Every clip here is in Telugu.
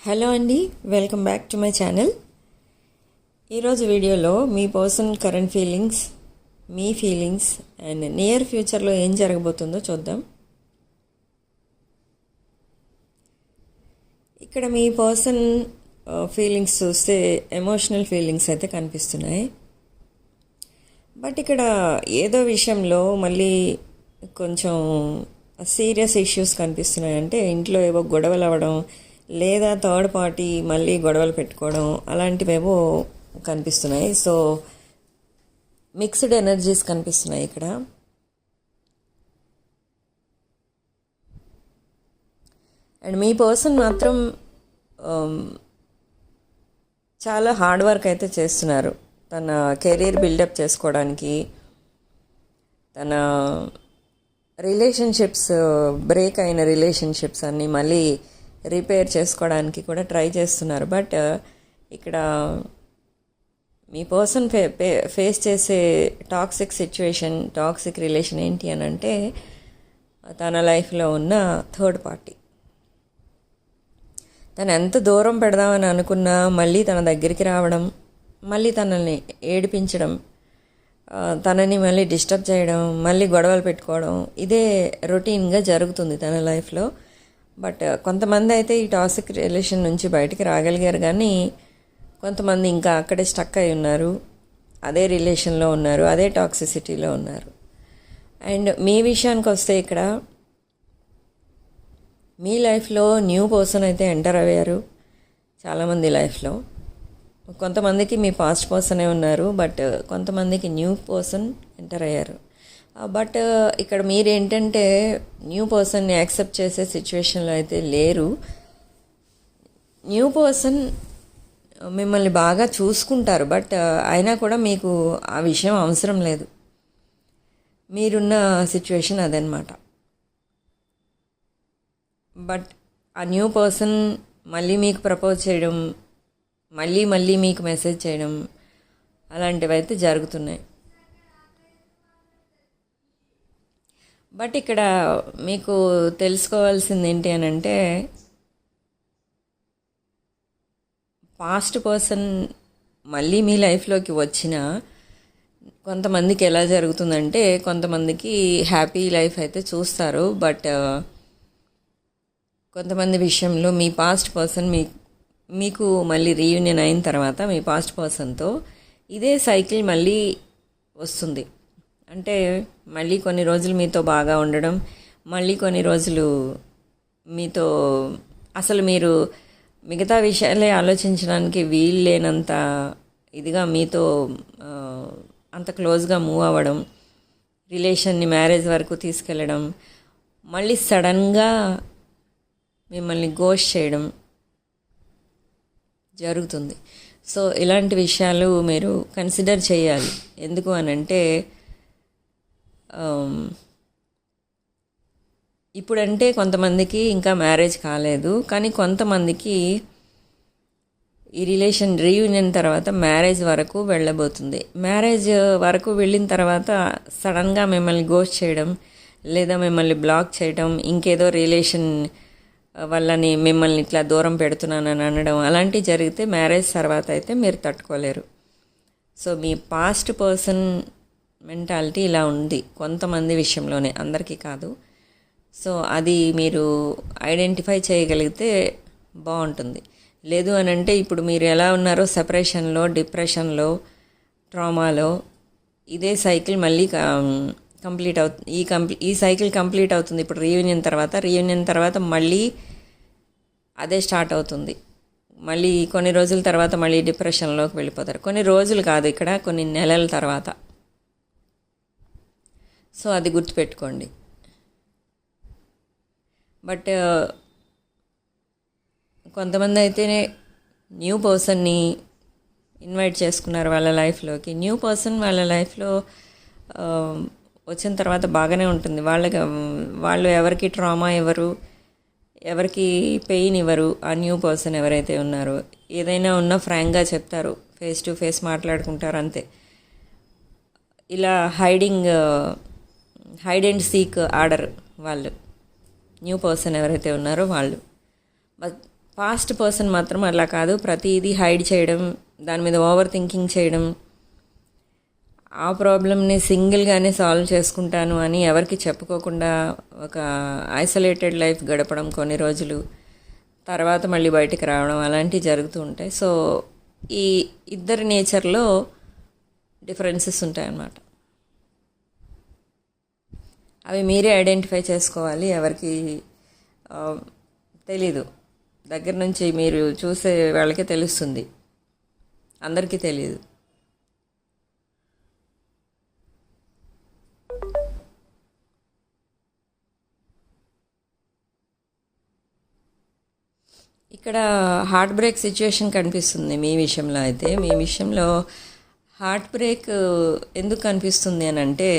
హలో అండి, welcome back to my channel. ఈరోజు వీడియోలో మీ పర్సన్ కరెంట్ ఫీలింగ్స్, మీ ఫీలింగ్స్ అండ్ నియర్ ఫ్యూచర్లో ఏం జరగబోతుందో చూద్దాం. ఇక్కడ మీ పర్సన్ ఫీలింగ్స్ చూస్తే ఎమోషనల్ ఫీలింగ్స్ అయితే కనిపిస్తున్నాయి. బట్ ఇక్కడ ఏదో విషయంలో మళ్ళీ కొంచెం సీరియస్ ఇష్యూస్ కనిపిస్తున్నాయి. అంటే ఇంట్లో ఏవో గొడవలు అవ్వడం, లేదా థర్డ్ పార్టీ మళ్ళీ గొడవలు పెట్టుకోవడం అలాంటివేవో కనిపిస్తున్నాయి. సో మిక్స్డ్ ఎనర్జీస్ కనిపిస్తున్నాయి ఇక్కడ. అండ్ మీ పర్సన్ మాత్రం చాలా హార్డ్ వర్క్ అయితే చేస్తున్నారు తన కెరీర్ బిల్డప్ చేసుకోవడానికి, తన రిలేషన్షిప్స్ బ్రేక్ అయిన రిలేషన్షిప్స్ అన్నీ మళ్ళీ రిపేర్ చేసుకోవడానికి కూడా ట్రై చేస్తున్నారు. బట్ ఇక్కడ మీ పర్సన్ ఫేస్ చేసే టాక్సిక్ సిచ్యువేషన్, టాక్సిక్ రిలేషన్ ఏంటి అని అంటే తన లైఫ్లో ఉన్న థర్డ్ పార్టీ. తను ఎంత దూరం పెడదామని అనుకున్నా మళ్ళీ తన దగ్గరికి రావడం, మళ్ళీ తనని ఏడిపించడం, తనని మళ్ళీ డిస్టర్బ్ చేయడం, మళ్ళీ గొడవలు పెట్టుకోవడం, ఇదే రొటీన్గా జరుగుతుంది తన లైఫ్లో. బట్ కొంతమంది అయితే ఈ టాక్సిక్ రిలేషన్ నుంచి బయటికి రాగలిగారు, కానీ కొంతమంది ఇంకా అక్కడే స్టక్ అయి ఉన్నారు, అదే రిలేషన్లో ఉన్నారు, అదే టాక్సిసిటీలో ఉన్నారు. అండ్ మీ విషయానికి వస్తే ఇక్కడ మీ లైఫ్లో న్యూ పర్సన్ అయితే ఎంటర్ అయ్యారు చాలామంది లైఫ్లో. కొంతమందికి మీ పాస్ట్ పర్సనే ఉన్నారు, బట్ కొంతమందికి న్యూ పర్సన్ ఎంటర్ అయ్యారు. బట్ ఇక్కడ మీరేంటంటే న్యూ పర్సన్ని యాక్సెప్ట్ చేసే సిచ్యువేషన్లో అయితే లేరు. న్యూ పర్సన్ మిమ్మల్ని బాగా చూసుకుంటారు, బట్ అయినా కూడా మీకు ఆ విషయం అవసరం లేదు. మీరున్న సిచ్యువేషన్ అదనమాట. బట్ ఆ న్యూ పర్సన్ మళ్ళీ మీకు ప్రపోజ్ చేయడం, మళ్ళీ మళ్ళీ మీకు మెసేజ్ చేయడం అలాంటివి అయితే జరుగుతున్నాయి. బట్ ఇక్కడ మీకు తెలుసుకోవాల్సింది ఏంటి అని అంటే పాస్ట్ పర్సన్ మళ్ళీ మీ లైఫ్లోకి వచ్చిన కొంతమందికి ఎలా జరుగుతుందంటే కొంతమందికి హ్యాపీ లైఫ్ అయితే చూస్తారు. బట్ కొంతమంది విషయంలో మీ పాస్ట్ పర్సన్ మీకు మళ్ళీ రీయూనియన్ అయిన తర్వాత మీ పాస్ట్ పర్సన్తో ఇదే సైకిల్ మళ్ళీ వస్తుంది. అంటే మళ్ళీ కొన్ని రోజులు మీతో బాగా ఉండడం, మళ్ళీ కొన్ని రోజులు మీతో అసలు మీరు మిగతా విషయాలే ఆలోచించడానికి వీలు లేనంత ఇదిగా మీతో అంత క్లోజ్గా మూవ్ అవ్వడం, రిలేషన్ని మ్యారేజ్ వరకు తీసుకెళ్ళడం, మళ్ళీ సడన్గా మిమ్మల్ని గోస్ట్ చేయడం జరుగుతుంది. సో ఇలాంటి విషయాలు మీరు కన్సిడర్ చేయాలి. ఎందుకు అనంటే ఇప్పుడంటే కొంతమందికి ఇంకా మ్యారేజ్ కాలేదు, కానీ కొంతమందికి ఈ రిలేషన్ రీయూనియన్ తర్వాత మ్యారేజ్ వరకు వెళ్ళబోతుంది. మ్యారేజ్ వరకు వెళ్ళిన తర్వాత సడన్గా మిమ్మల్ని గోస్ట్ చేయడం, లేదా మిమ్మల్ని బ్లాక్ చేయడం, ఇంకేదో రిలేషన్ వల్లని మిమ్మల్ని ఇట్లా దూరం పెడుతున్నానని అనడం అలాంటివి జరిగితే మ్యారేజ్ తర్వాత అయితే మీరు తట్టుకోలేరు. సో మీ పాస్ట్ పర్సన్ మెంటాలిటీ ఇలా ఉంది కొంతమంది విషయంలోనే, అందరికీ కాదు. సో అది మీరు ఐడెంటిఫై చేయగలిగితే బాగుంటుంది. లేదు అని అంటే ఇప్పుడు మీరు ఎలా ఉన్నారో సెపరేషన్లో, డిప్రెషన్లో, ట్రామాలో, ఇదే సైకిల్ మళ్ళీ కంప్లీట్ అవుతుంది. ఈ సైకిల్ కంప్లీట్ అవుతుంది ఇప్పుడు రీయూనియన్ తర్వాత మళ్ళీ అదే స్టార్ట్ అవుతుంది. మళ్ళీ కొన్ని రోజుల తర్వాత మళ్ళీ డిప్రెషన్లోకి వెళ్ళిపోతారు. కొన్ని రోజులు కాదు, ఇక్కడ కొన్ని నెలల తర్వాత. సో అది గుర్తుపెట్టుకోండి. బట్ కొంతమంది అయితేనే న్యూ పర్సన్ని ఇన్వైట్ చేసుకున్నారు వాళ్ళ లైఫ్లోకి. న్యూ పర్సన్ వాళ్ళ లైఫ్లో వచ్చిన తర్వాత బాగానే ఉంటుంది. వాళ్ళు ఎవరికి ట్రామా ఇవ్వరు, ఎవరికి పెయిన్ ఇవ్వరు. ఆ న్యూ పర్సన్ ఎవరైతే ఉన్నారో ఏదైనా ఉన్నా ఫ్రాంక్గా చెప్తారు, ఫేస్ టు ఫేస్ మాట్లాడుకుంటారు, అంతే. ఇలా హైడ్ అండ్ సీక్ ఆర్డర్ వాళ్ళు న్యూ పర్సన్ ఎవరైతే ఉన్నారో వాళ్ళు. బట్ పాస్ట్ పర్సన్ మాత్రం అలా కాదు, ప్రతిదీ హైడ్ చేయడం, దాని మీద ఓవర్ థింకింగ్ చేయడం, ఆ ప్రాబ్లమ్ని సింగిల్గానే సాల్వ్ చేసుకుంటాను అని ఎవరికి చెప్పుకోకుండా ఒక ఐసోలేటెడ్ లైఫ్ గడపడం కొన్ని రోజులు, తర్వాత మళ్ళీ బయటికి రావడం అలాంటివి జరుగుతూ ఉంటాయి. సో ఈ ఇద్దరి నేచర్లో డిఫరెన్సెస్ ఉంటాయన్నమాట. అవి మీరే ఐడెంటిఫై చేసుకోవాలి, ఎవరికి తెలీదు. దగ్గర నుంచి మీరు చూసే వాళ్ళకే తెలుస్తుంది, అందరికీ తెలియదు. ఇక్కడ హార్ట్ బ్రేక్ సిచ్యువేషన్ కనిపిస్తుంది మీ విషయంలో. అయితే మీ విషయంలో హార్ట్ బ్రేక్ ఎందుకు కనిపిస్తుంది అని అంటే,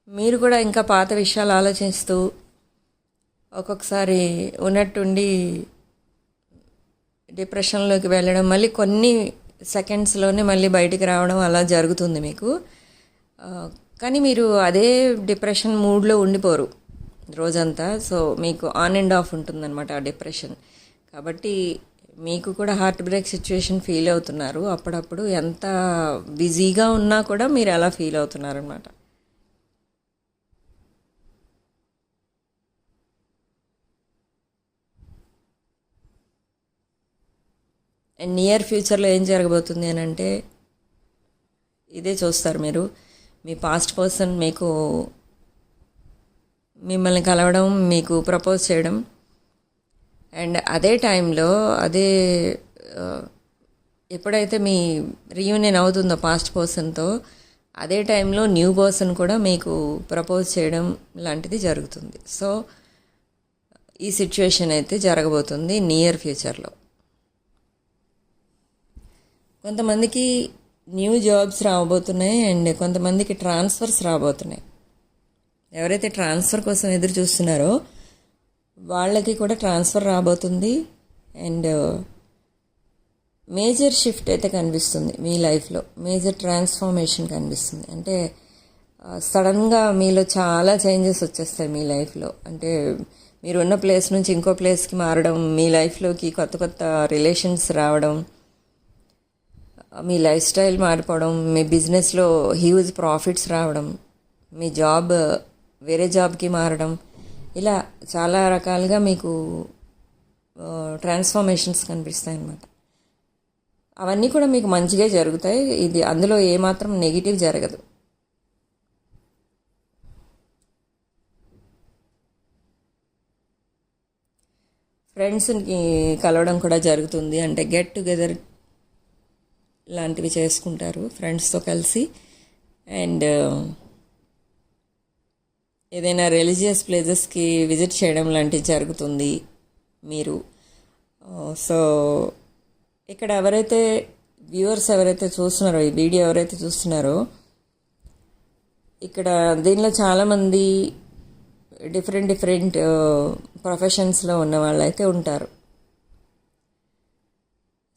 మీరు కూడా ఇంకా పాత విషయాలు ఆలోచిస్తూ ఒక్కొక్కసారి ఉన్నట్టుండి డిప్రెషన్లోకి వెళ్ళడం, మళ్ళీ కొన్ని సెకండ్స్లోనే మళ్ళీ బయటికి రావడం అలా జరుగుతుంది మీకు. కానీ మీరు అదే డిప్రెషన్ మూడ్లో ఉండిపోరు రోజంతా. సో మీకు ఆన్ అండ్ ఆఫ్ ఉంటుందన్నమాట ఆ డిప్రెషన్. కాబట్టి మీకు కూడా హార్ట్ బ్రేక్ సిచ్యువేషన్ ఫీల్ అవుతున్నారు అప్పుడప్పుడు. ఎంత బిజీగా ఉన్నా కూడా మీరు అలా ఫీల్ అవుతున్నారనమాట. అండ్ నియర్ ఫ్యూచర్లో ఏం జరగబోతుంది అని అంటే, ఇదే చూస్తారు మీరు. మీ పాస్ట్ పర్సన్ మీకు మిమ్మల్ని కలవడం, మీకు ప్రపోజ్ చేయడం, అండ్ అదే టైంలో ఎప్పుడైతే మీ రీయూనియన్ అవుతుందో పాస్ట్ పర్సన్తో, అదే టైంలో న్యూ పర్సన్ కూడా మీకు ప్రపోజ్ చేయడం లాంటిది జరుగుతుంది. సో ఈ సిచ్యువేషన్ అయితే జరగబోతుంది నియర్ ఫ్యూచర్లో. కొంతమందికి న్యూ జాబ్స్ రాబోతున్నాయి అండ్ కొంతమందికి ట్రాన్స్ఫర్స్ రాబోతున్నాయి. ఎవరైతే ట్రాన్స్ఫర్ కోసం ఎదురు చూస్తున్నారో వాళ్ళకి కూడా ట్రాన్స్ఫర్ రాబోతుంది. అండ్ మేజర్ షిఫ్ట్ అయితే కనిపిస్తుంది మీ లైఫ్లో, మేజర్ ట్రాన్స్ఫర్మేషన్ కనిపిస్తుంది. అంటే సడన్గా మీలో చాలా చేంజెస్ వచ్చేస్తాయి మీ లైఫ్లో. అంటే మీరు ఉన్న ప్లేస్ నుంచి ఇంకో ప్లేస్కి మారడం, మీ లైఫ్లోకి కొత్త కొత్త రిలేషన్స్ రావడం, మీ లైఫ్ స్టైల్ మారిపోవడం, మీ బిజినెస్లో హ్యూజ్ ప్రాఫిట్స్ రావడం, మీ జాబ్ వేరే జాబ్కి మారడం, ఇలా చాలా రకాలుగా మీకు ట్రాన్స్ఫర్మేషన్స్ కనిపిస్తాయి అన్నమాట. అవన్నీ కూడా మీకు మంచిగా జరుగుతాయి. ఇది అందులో ఏమాత్రం నెగిటివ్ జరగదు. ఫ్రెండ్స్ని కలవడం కూడా జరుగుతుంది. అంటే గెట్ టుగెదర్ లాంటివి చేసుకుంటారు ఫ్రెండ్స్తో కలిసి. అండ్ ఏదైనా రిలీజియస్ ప్లేసెస్కి విజిట్ చేయడం లాంటివి జరుగుతుంది మీరు. సో ఇక్కడ ఎవరైతే వ్యూవర్స్ ఎవరైతే చూస్తున్నారో, ఈ వీడియో ఎవరైతే చూస్తున్నారో, ఇక్కడ దీనిలో చాలామంది డిఫరెంట్ ప్రొఫెషన్స్లో ఉన్న వాళ్ళైతే ఉంటారు.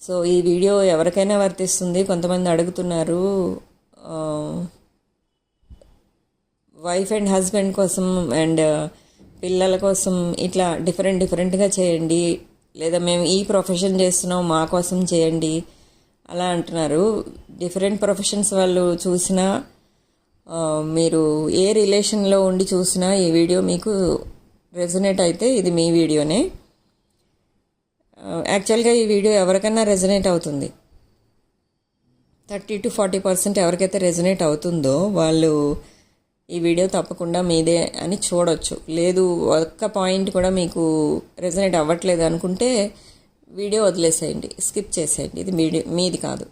సో ఈ వీడియో ఎవరికైనా వర్తిస్తుంది. కొంతమంది అడుగుతున్నారు వైఫ్ అండ్ హస్బెండ్ కోసం అండ్ పిల్లల కోసం ఇట్లా డిఫరెంట్గా చేయండి, లేదా మేము ఈ ప్రొఫెషన్ చేస్తున్నాం మా కోసం చేయండి అలా అంటున్నారు. డిఫరెంట్ ప్రొఫెషన్స్ వాళ్ళు చూసినా, మీరు ఏ రిలేషన్లో ఉండి చూసినా ఈ వీడియో మీకు రెజొనేట్ అయితే ఇది మీ వీడియోనే. యాక్చువల్గా ఈ వీడియో ఎవరికైనా రెజొనేట్ అవుతుంది. 30-40% ఎవరికైతే రెజొనేట్ అవుతుందో వాళ్ళు ఈ వీడియో తప్పకుండా మీదే అని చూడొచ్చు. లేదు ఒక్క పాయింట్ కూడా మీకు రెజొనేట్ అవ్వట్లేదు అనుకుంటే వీడియో వదిలేసేయండి, స్కిప్ చేసేయండి. ఇది మీది కాదు.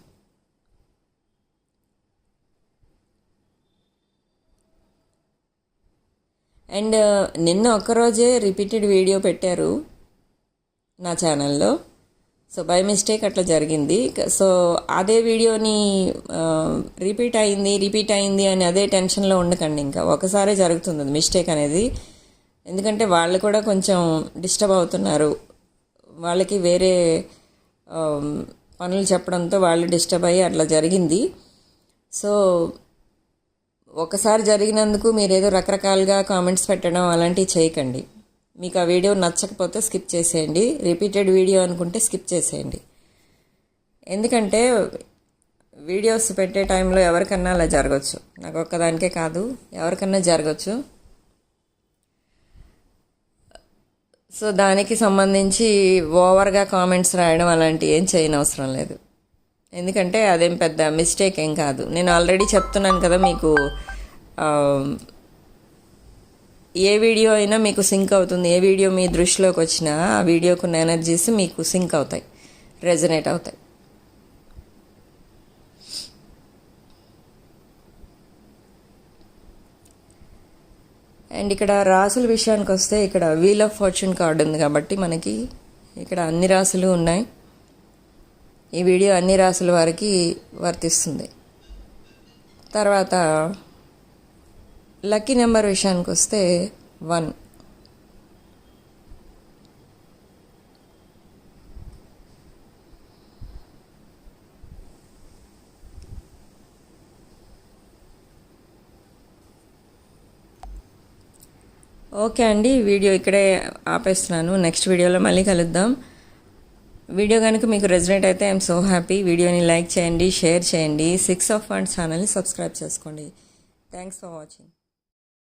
అండ్ నిన్న ఒక్కరోజే రిపీటెడ్ వీడియో పెట్టారు నా ఛానల్లో. సో బై మిస్టేక్ అట్లా జరిగింది. సో అదే వీడియోని రిపీట్ అయింది అని అదే టెన్షన్లో ఉండకండి. ఇంకా ఒకసారే జరుగుతుంది అది మిస్టేక్ అనేది. ఎందుకంటే వాళ్ళు కూడా కొంచెం డిస్టర్బ్ అవుతున్నారు. వాళ్ళకి వేరే పనులు చెప్పడంతో వాళ్ళు డిస్టర్బ్ అయ్యి అట్లా జరిగింది. సో ఒకసారి జరిగినందుకు మీరేదో రకరకాలుగా కామెంట్స్ పెట్టడం అలాంటివి చేయకండి. మీకు ఆ వీడియో నచ్చకపోతే స్కిప్ చేసేయండి. రిపీటెడ్ వీడియో అనుకుంటే స్కిప్ చేసేయండి. ఎందుకంటే వీడియోస్ పెట్టే టైంలో ఎవరికన్నా అలా జరగచ్చు. నాకు ఒక్కదానికే కాదు, ఎవరికన్నా జరగచ్చు. సో దానికి సంబంధించి ఓవర్గా కామెంట్స్ రాయడం అలాంటివి ఏం చేయనవసరం లేదు. ఎందుకంటే అదేం పెద్ద మిస్టేక్ ఏం కాదు. నేను ఆల్రెడీ చెప్తున్నాను కదా మీకు, ఏ వీడియో అయినా మీకు సింక్ అవుతుంది. ఏ వీడియో మీ దృష్టిలోకి వచ్చినా ఆ వీడియోకున్న ఎనర్జీస్ మీకు సింక్ అవుతాయి, రెజనేట్ అవుతాయి. అండ్ ఇక్కడ రాసుల విషయానికి వస్తే ఇక్కడ వీల్ ఆఫ్ ఫార్చ్యూన్ కార్డు ఉంది కాబట్టి మనకి ఇక్కడ అన్ని రాసులు ఉన్నాయి. ఈ వీడియో అన్ని రాసుల వారికి వర్తిస్తుంది. తర్వాత లక్కీ నెంబర్ విషయానికి వస్తే 1. ఓకే అండి, వీడియో ఇక్కడే ఆపేస్తున్నాను. నెక్స్ట్ వీడియోలో మళ్ళీ కలుద్దాం. వీడియో కనుక మీకు రెజనేట్ అయితే ఐఎమ్ సో హ్యాపీ. వీడియోని లైక్ చేయండి, షేర్ చేయండి. 6 of Wands ఛానల్ని సబ్స్క్రైబ్ చేసుకోండి. Thanks for watching.